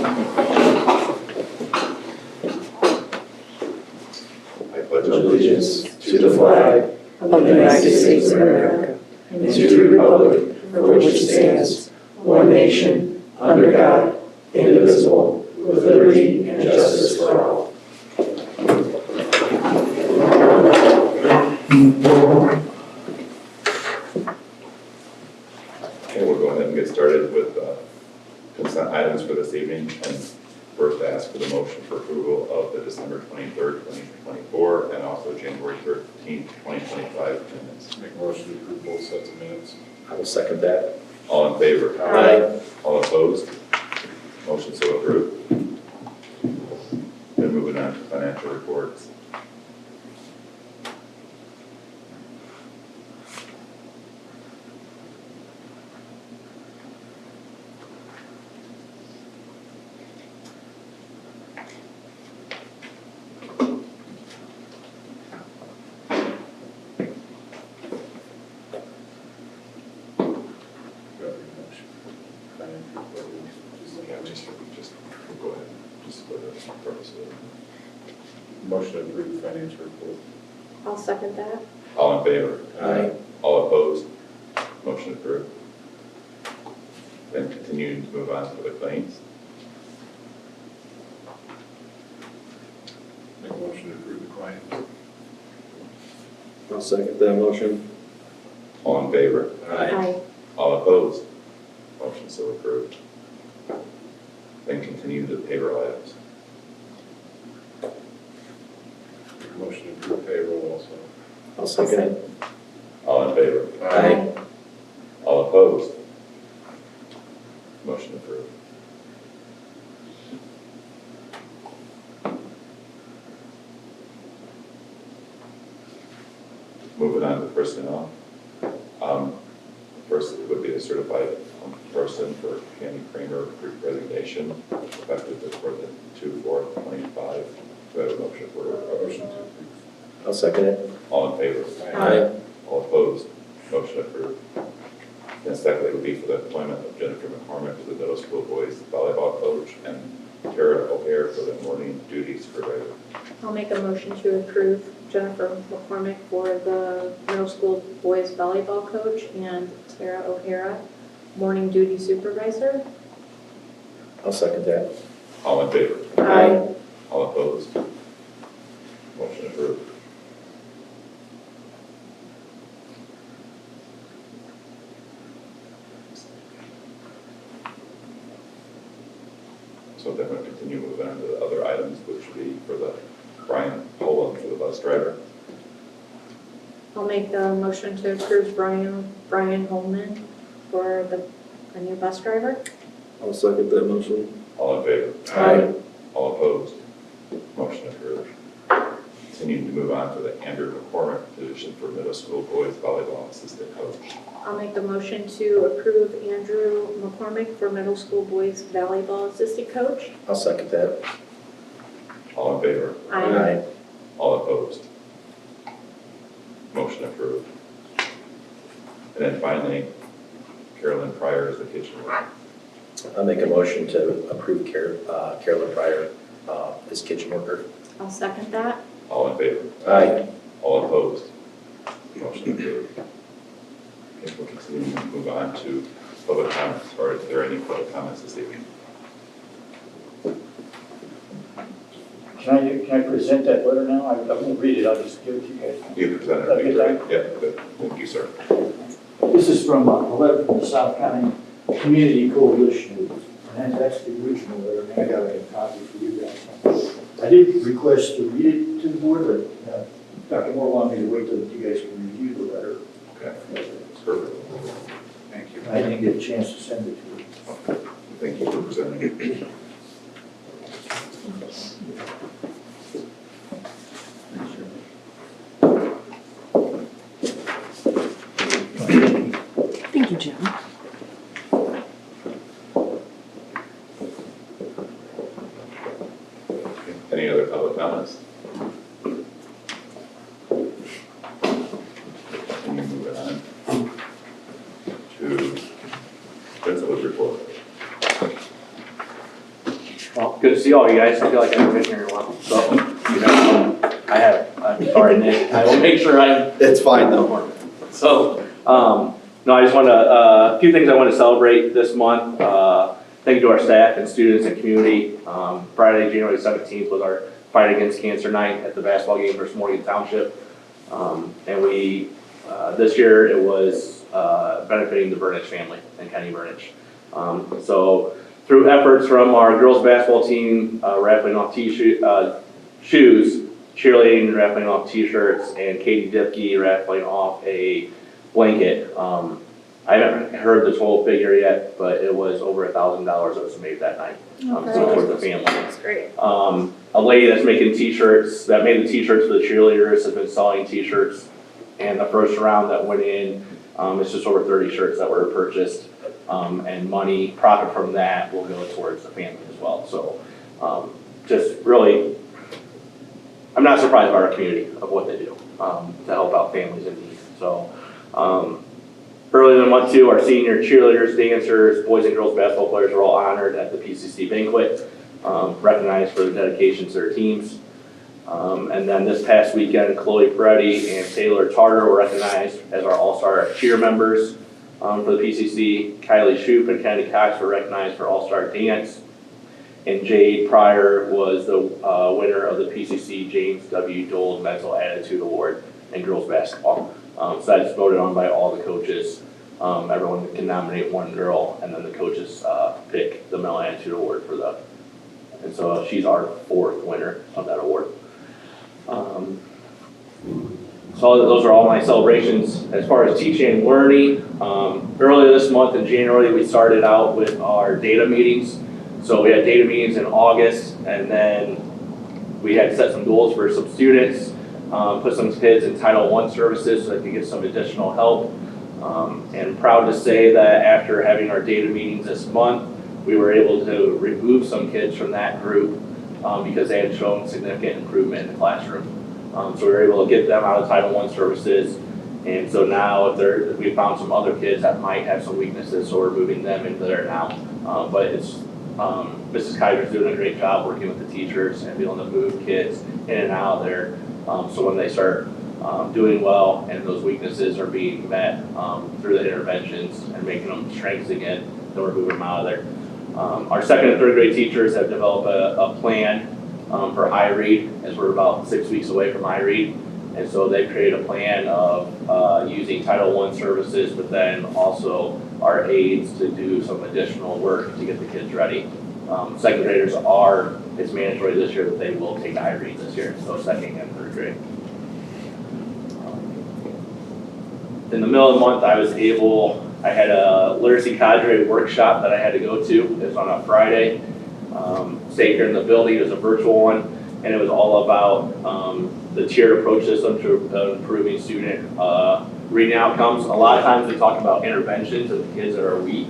I pledge allegiance to the flag of the United States of America and to the republic for which it stands, one nation, under God, indivisible, with liberty and justice for all. Okay, we'll go ahead and get started with consent items for this evening. And first, ask for the motion for approval of the December 23rd, 2024, and also January 13th, 2025 minutes. Make a motion to approve both sets of minutes. I will second that. All in favor? Aye. All opposed? Motion so approved. Then moving on to financial reports. Just go ahead, just for the purpose of it. Motion to approve the financial report. I'll second that. All in favor? Aye. All opposed? Motion approved. Then continuing to move on to the claims. Make a motion to approve the claims. I'll second that motion. All in favor? Aye. All opposed? Motion so approved. Then continue to payroll items. Make a motion to approve payroll also. I'll second it. All in favor? Aye. All opposed? Motion approved. Moving on to personnel. First would be a certified person for Candy Kramer resignation, effective for the 2/4/25. Do I have a motion for it? Motion to approve. I'll second it. All in favor? Aye. All opposed? Motion approved. Then secondly would be for the appointment of Jennifer McCormick to the middle school boys volleyball coach and Tara O'Hare for the morning duty supervisor. I'll make a motion to approve Jennifer McCormick for the middle school boys volleyball coach and Tara O'Hara, morning duty supervisor. I'll second that. All in favor? Aye. All opposed? Motion approved. So then we'll continue moving on to the other items, which would be for the Brian Poland for the bus driver. I'll make the motion to approve Brian Holman for a new bus driver. I'll second that motion. All in favor? Aye. All opposed? Motion approved. Continuing to move on to the Andrew McCormick position for middle school boys volleyball assistant coach. I'll make the motion to approve Andrew McCormick for middle school boys volleyball assistant coach. I'll second that. All in favor? Aye. All opposed? Motion approved. And then finally, Carolyn Pryor as the kitchen worker. I'll make a motion to approve Carolyn Pryor as kitchen worker. I'll second that. All in favor? Aye. All opposed? Motion approved. Okay, we'll continue to move on to public comments. Or is there any public comments this evening? Can I present that letter now? I won't read it, I'll just give it to you guys. You presented Okay, it. Great. Yeah, good. Thank you, sir. This is from a letter from the South County Community Coalition, and that's the original letter, and I got a copy for you guys. I did request to read it to the board, but Dr. Moore wanted me to wait till you guys can review the letter. Okay, perfect. Thank you. I didn't get a chance to send it to you. Thank you for presenting it. Thank you, Jim. Any other public comments? Continue moving on to principal's report. Well, good to see all you guys. I feel like I haven't been here in a while. So, you know, I'm sorry, Nick. I will make sure I'm. It's fine though. So, no, I just want to, a few things I want to celebrate this month. Thank you to our staff and students and community. Friday, January 17th was our Fight Against Cancer night at the basketball game versus Wanatah Township. And we, this year it was benefiting the Burnich family and Kenny Burnich. So through efforts from our girls basketball team, raffling off shoes, cheerleading, raffling off t-shirts, and Katie Dipke raffling off a blanket. I haven't heard the total figure yet, but it was over $1,000 that was made that night. So for the family. That's great. A lady that's making t-shirts, that made the t-shirts for the cheerleaders, has been selling t-shirts. And the first round that went in, it's just over 30 shirts that were purchased. And money, profit from that will go towards the family as well. So just really, I'm not surprised by our community of what they do to help out families in need. So earlier in the month too, our senior cheerleaders, dancers, boys and girls basketball players were all honored at the PCC banquet, recognized for their dedication to their teams. And then this past weekend, Chloe Peretti and Taylor Tarter were recognized as our all-star cheer members for the PCC. Kylie Shoup and Kennedy Cox were recognized for all-star dance. And Jade Pryor was the winner of the PCC James W. Dole Mental Attitude Award in girls basketball. So that's voted on by all the coaches. Everyone can nominate one girl, and then the coaches pick the Mental Attitude Award for the. And so she's our 4th winner of that award. So those are all my celebrations. As far as teaching and learning, earlier this month in January, we started out with our data meetings. So we had data meetings in August, and then we had set some goals for some students, put some kids in Title I services so they could get some additional help. And proud to say that after having our data meetings this month, we were able to remove some kids from that group because they had shown significant improvement in the classroom. So we were able to get them out of Title I services. And so now we found some other kids that might have some weaknesses, so we're moving them into there now. But it's Mrs. Kaiser's doing a great job working with the teachers and being able to move kids in and out of there. So when they start doing well and those weaknesses are being met through the interventions and making them strengths again, then we're moving them out of there. Our 2nd and 3rd grade teachers have developed a plan for iRead, as we're about 6 weeks away from iRead. And so they've created a plan of using Title I services, but then also our aides to do some additional work to get the kids ready. 2nd graders it's mandatory this year that they will take iRead this year, so 2nd and 3rd grade. In the middle of the month, I had a literacy cadre workshop that I had to go to. It was on a Friday. Stayed here in the building. It was a virtual one, and it was all about the tiered approach system to improving student reading outcomes. A lot of times we talk about interventions of the kids that are weak,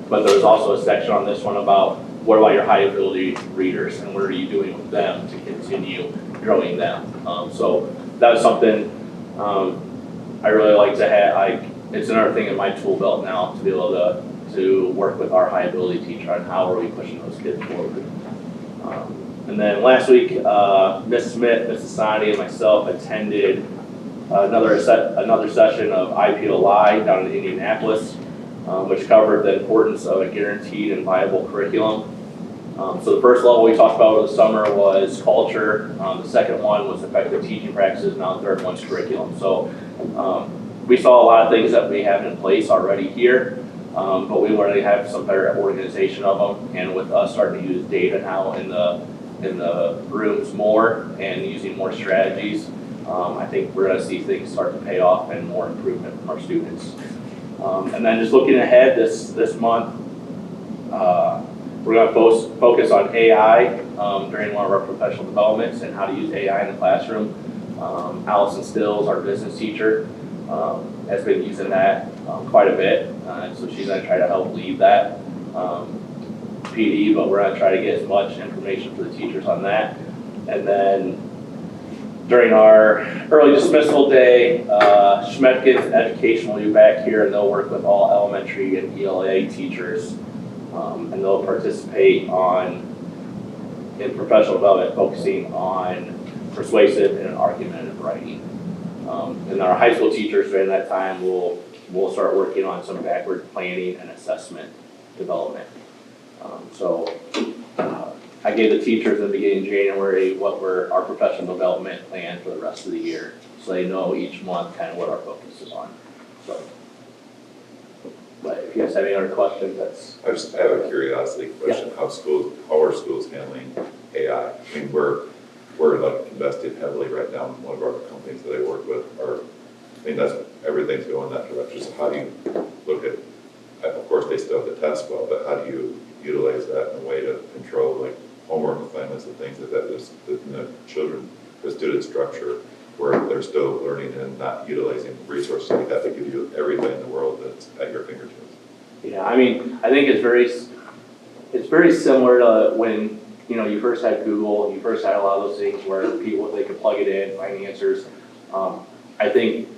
but there was also a section on this one about what about your high ability readers and what are you doing with them to continue growing them. So that was something I really like to have. It's another thing in my tool belt now to be able to work with our high ability teacher on how are we pushing those kids forward. And then last week, Ms. Smith, Ms. Asani, and myself attended another session of IPLI down in Indianapolis, which covered the importance of a guaranteed and viable curriculum. So the first level we talked about over the summer was culture. The second one was effective teaching practices. Now the third one's curriculum. So we saw a lot of things that we have in place already here, but we wanted to have some better organization of them. And with us starting to use data now in the rooms more and using more strategies, I think we're going to see things start to pay off and more improvement from our students. And then just looking ahead this month, we're going to focus on AI during one of our professional developments and how to use AI in the classroom. Allison Stills, our business teacher, has been using that quite a bit, so she's going to try to help lead that PD, but we're going to try to get as much information for the teachers on that. And then during our early dismissal day, Schmetkin's Education will be back here, and they'll work with all elementary and ELA teachers, and they'll participate on in professional development, focusing on persuasive and argumentative writing. And our high school teachers during that time will start working on some backward planning and assessment development. I gave the teachers in the beginning of January what were our professional development plan for the rest of the year, so they know each month kind of what our focus is on. So, but if you guys have any other questions, that's. I have a curiosity question, how are schools handling AI? I mean, we're like invested heavily right now in one of our companies that I work with, everything's going that direction. So how do you look at, of course, they still have to test well, but how do you utilize that in a way to control like homework assignments and things like that, the student structure where they're still learning and not utilizing resources like that to give you everything in the world that's at your fingertips? Yeah, I mean, I think it's very similar to when, you first had Google, you first had a lot of those things where they could plug it in, find answers. I think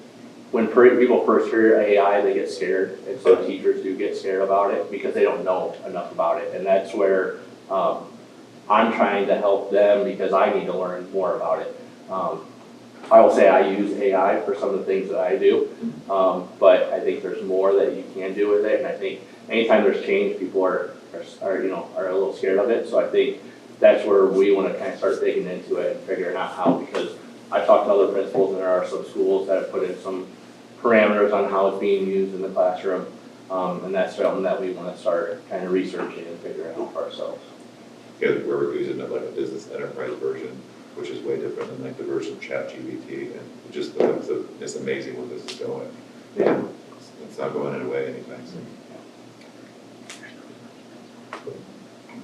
when people first hear AI, they get scared, and so teachers do get scared about it because they don't know enough about it, and that's where I'm trying to help them because I need to learn more about it. I will say I use AI for some of the things that I do, but I think there's more that you can do with it, and I think anytime there's change, people are a little scared of it. So I think that's where we want to kind of start digging into it and figuring out how, because I've talked to other principals and there are some schools that have put in some parameters on how it's being used in the classroom, and that's something that we want to start kind of researching and figuring out for ourselves. Yeah, where we're using it like a business enterprise version, which is way different than like the version of ChatGPT, and it's amazing where this is going. Yeah. It's not going away anytime soon.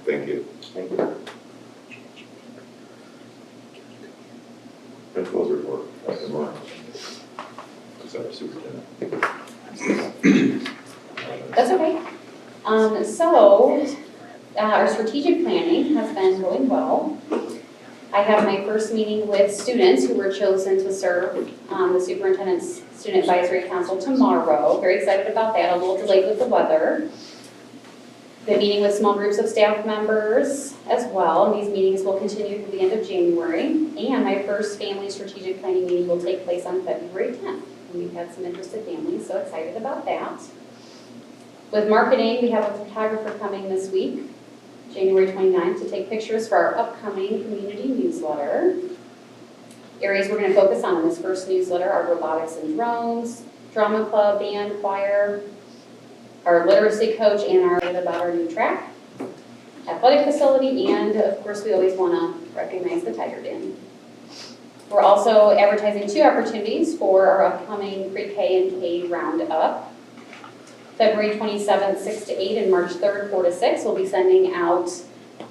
Thank you. Thank you. Principal's report, Dr. Moore. Sorry, Superintendent. That's okay. Our strategic planning has been going well. I have my first meeting with students who were chosen to serve the Superintendent's Student Advisory Council tomorrow. Very excited about that, a little delayed with the weather. Been meeting with small groups of staff members as well, and these meetings will continue through the end of January. And my first family strategic planning meeting will take place on February 10th. And we've had some interested families, so excited about that. With marketing, we have a photographer coming this week, January 29th, to take pictures for our upcoming community newsletter. Areas we're going to focus on in this first newsletter are robotics and drones, drama club, band, choir, our literacy coach, and about our new track, athletic facility, and of course we always want to recognize the Tiger Den. We're also advertising 2 opportunities for our upcoming pre-K and K roundup. February 27th, 6 to 8, and March 3rd, 4 to 6. We'll be sending out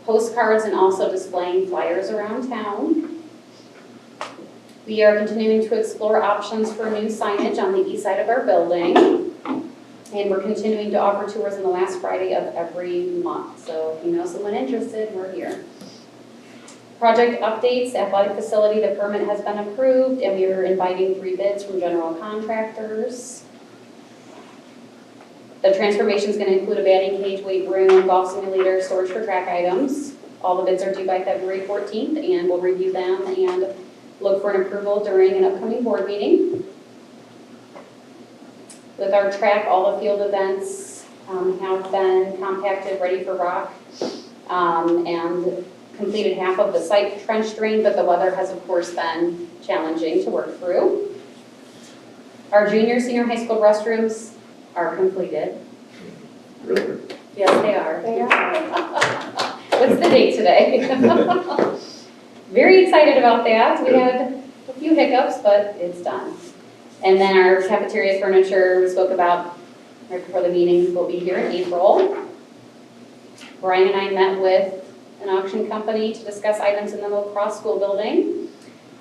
postcards and also displaying flyers around town. We are continuing to explore options for new signage on the east side of our building. And we're continuing to offer tours on the last Friday of every month. So if you know someone interested, we're here. Project updates, athletic facility, the permit has been approved, and we are inviting 3 bids from general contractors. The transformation is going to include a batting cage, weight room, golf simulator, storage for track items. All the bids are due by February 14th, and we'll review them and look for an approval during an upcoming board meeting. With our track, all the field events have been compacted, ready for rock, and completed half of the site trench drain, but the weather has, of course, been challenging to work through. Our senior high school restrooms are completed. Really? Yes, they are. They are. What's the date today? Very excited about that. We had a few hiccups, but it's done. And then our cafeteria furniture, we spoke about right before the meeting, will be here in April. Brian and I met with an auction company to discuss items in the lacrosse school building.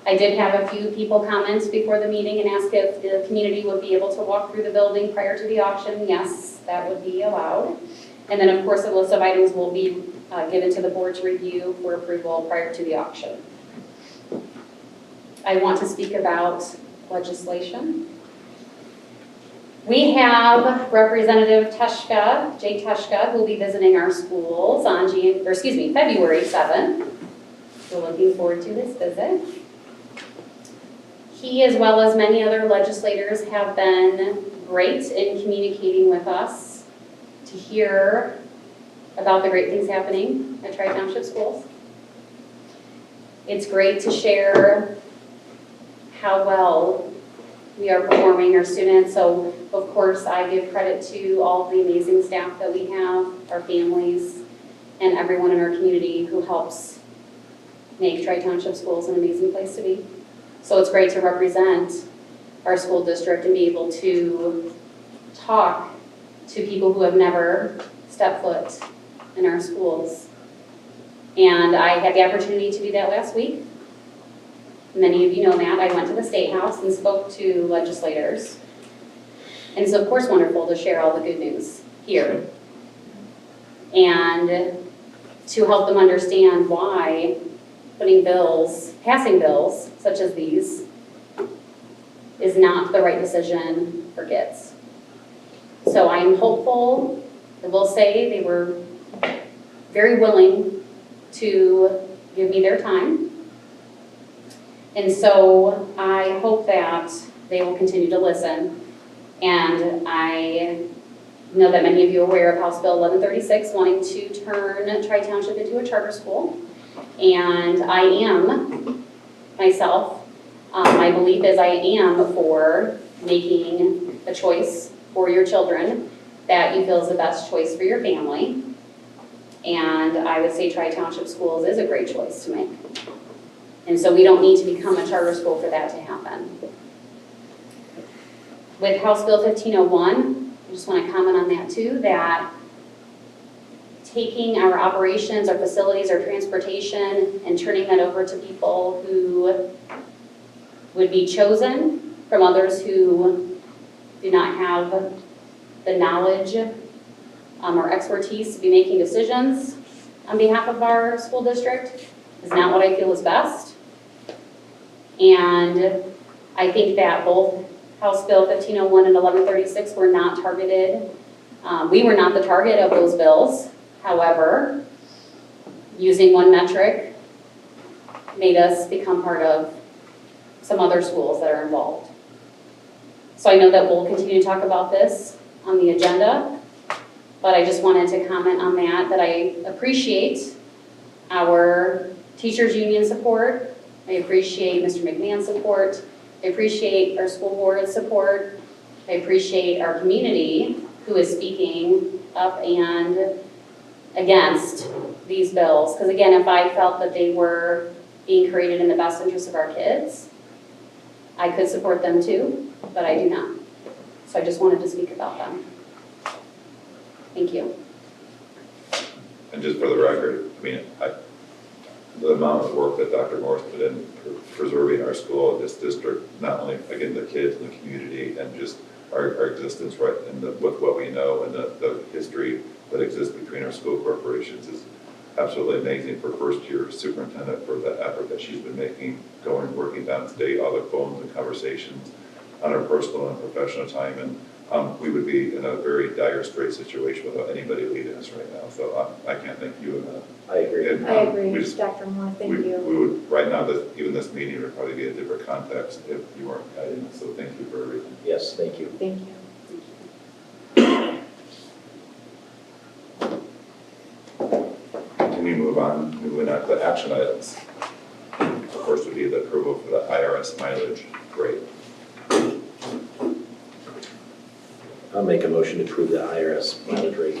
I did have a few people comment before the meeting and ask if the community would be able to walk through the building prior to the auction. Yes, that would be allowed. And then, of course, a list of items will be given to the board to review for approval prior to the auction. I want to speak about legislation. We have Representative Jay Teschka, who will be visiting our schools on February 7th. So looking forward to his visit. He, as well as many other legislators, have been great in communicating with us to hear about the great things happening at Tri-Township schools. It's great to share how well we are performing our students. So, of course, I give credit to all the amazing staff that we have, our families, and everyone in our community who helps make Tri-Township schools an amazing place to be. So it's great to represent our school district and be able to talk to people who have never stepped foot in our schools. And I had the opportunity to do that last week. Many of you know that. I went to the State House and spoke to legislators. And it's of course wonderful to share all the good news here. And to help them understand why passing bills such as these is not the right decision for kids. So I'm hopeful. I will say they were very willing to give me their time. And so I hope that they will continue to listen. And I know that many of you are aware of House Bill 1136 wanting to turn Tri-Township into a charter school. And I am myself, my belief is I am for making a choice for your children that you feel is the best choice for your family. And I would say Tri-Township Schools is a great choice to make. And so we don't need to become a charter school for that to happen. With House Bill 1501, I just want to comment on that too, that taking our operations, our facilities, our transportation, and turning that over to people who would be chosen from others who do not have the knowledge or expertise to be making decisions on behalf of our school district is not what I feel is best. And I think that both House Bill 1501 and 1136 were not targeted. We were not the target of those bills. However, using one metric made us become part of some other schools that are involved. So I know that we'll continue to talk about this on the agenda, but I just wanted to comment on that I appreciate our teachers union support. I appreciate Mr. McMahon's support. I appreciate our school board's support. I appreciate our community who is speaking up and against these bills. Because again, if I felt that they were being created in the best interest of our kids, I could support them too, but I do not. So I just wanted to speak about them. Thank you. And just for the record, I mean, the amount of work that Dr. Morris put in preserving our school, this district, not only, again, the kids and the community and just our existence, right, and with what we know and the history that exists between our school corporations is absolutely amazing for first-year superintendent for the effort that she's been making, working downstate, all the phones and conversations on her personal and professional time. And we would be in a very dire straight situation without anybody leading us right now. So I can't thank you enough. I agree. And, I agree, Dr. Moore, thank you. We would, right now, even this meeting would probably be a different context if you weren't guiding us. So thank you for everything. Yes, thank you. Thank you. Can we move on? Moving on to the action items. The first would be the approval for the IRS mileage rate. I'll make a motion to approve the IRS mileage rate.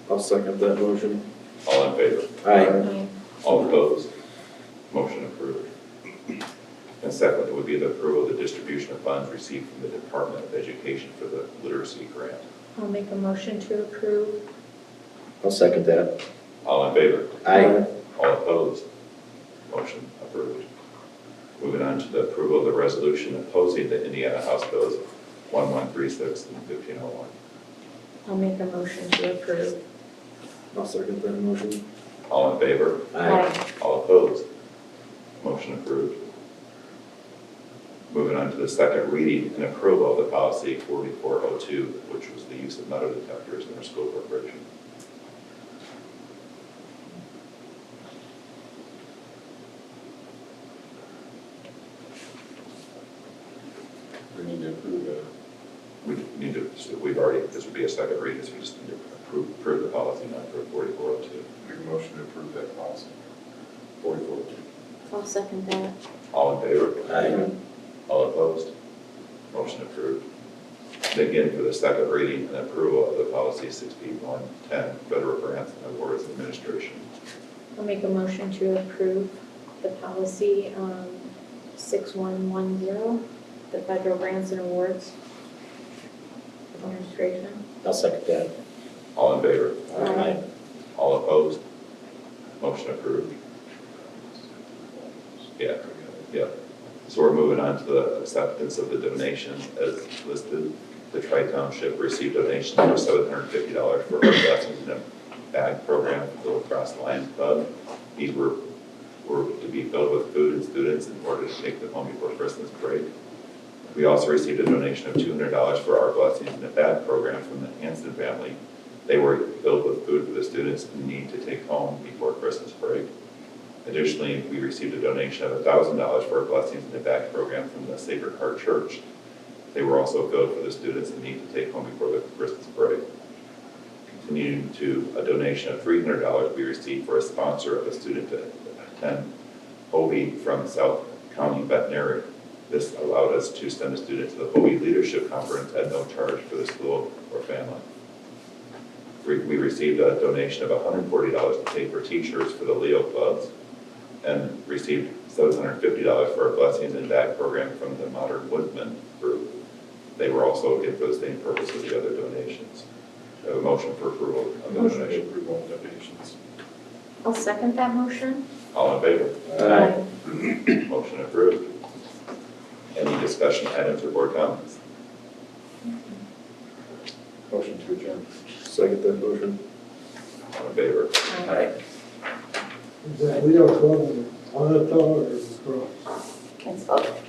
I'll second that motion. All in favor? Aye. All opposed? Motion approved. And second would be the approval of the distribution of funds received from the Department of Education for the literacy grant. I'll make a motion to approve. I'll second that. All in favor? Aye. All opposed? Motion approved. Moving on to the approval of the resolution opposing the Indiana House Bills 1136 and 1501. I'll make a motion to approve. I'll second that motion. All in favor? Aye. All opposed? Motion approved. Moving on to the second reading and approval of the policy 4402, which was the use of metal detectors in our school corporation. be a second reading, so we just need to approve the policy, not approve 4402. Make a motion to approve that policy. 4402. I'll second that. All in favor? Aye. All opposed? Motion approved. And again, for the second reading and approval of the policy 6110, federal grants and awards administration. I'll make a motion to approve the policy 6110, the federal grants and awards administration. I'll second that. All in favor? Aye. All opposed? Motion approved. Yeah. So we're moving on to the acceptance of the donations as listed. The Tri-Township received donations for $750 for our Blessings in a Bag program for the Lacrosse Lions Club. These were to be filled with food and students in order to take them home before Christmas break. We also received a donation of $200 for our Blessings in a Bag program from the Hanson family. They were filled with food for the students in need to take home before Christmas break. Additionally, we received a donation of $1,000 for our Blessings in a Bag program from the Sacred Heart Church. They were also filled for the students in need to take home before the Christmas break. Continuing to a donation of $300 we received for a sponsor of a student to attend Hobie from South County Veterinary. This allowed us to send a student to the Hobie Leadership Conference at no charge for the school or family. We received a donation of $140 to pay for t-shirts for the Leo clubs, and received $750 for our Blessings in Bag program from the Modern Woodsman group. They were also again for the same purpose as the other donations. We have a motion for approval of the Motion to donation. approve all donations. I'll second that motion. All in favor? Aye. Motion approved. Any discussion items or board comments? Motion to adjourn. Second that motion. All in favor? Aye. Is that Leo Club in Wanatah or Lacrosse? It's both.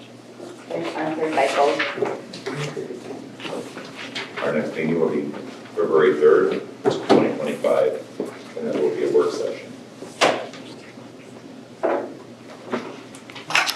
They're cycles. Our next meeting will be February 3rd, 2025.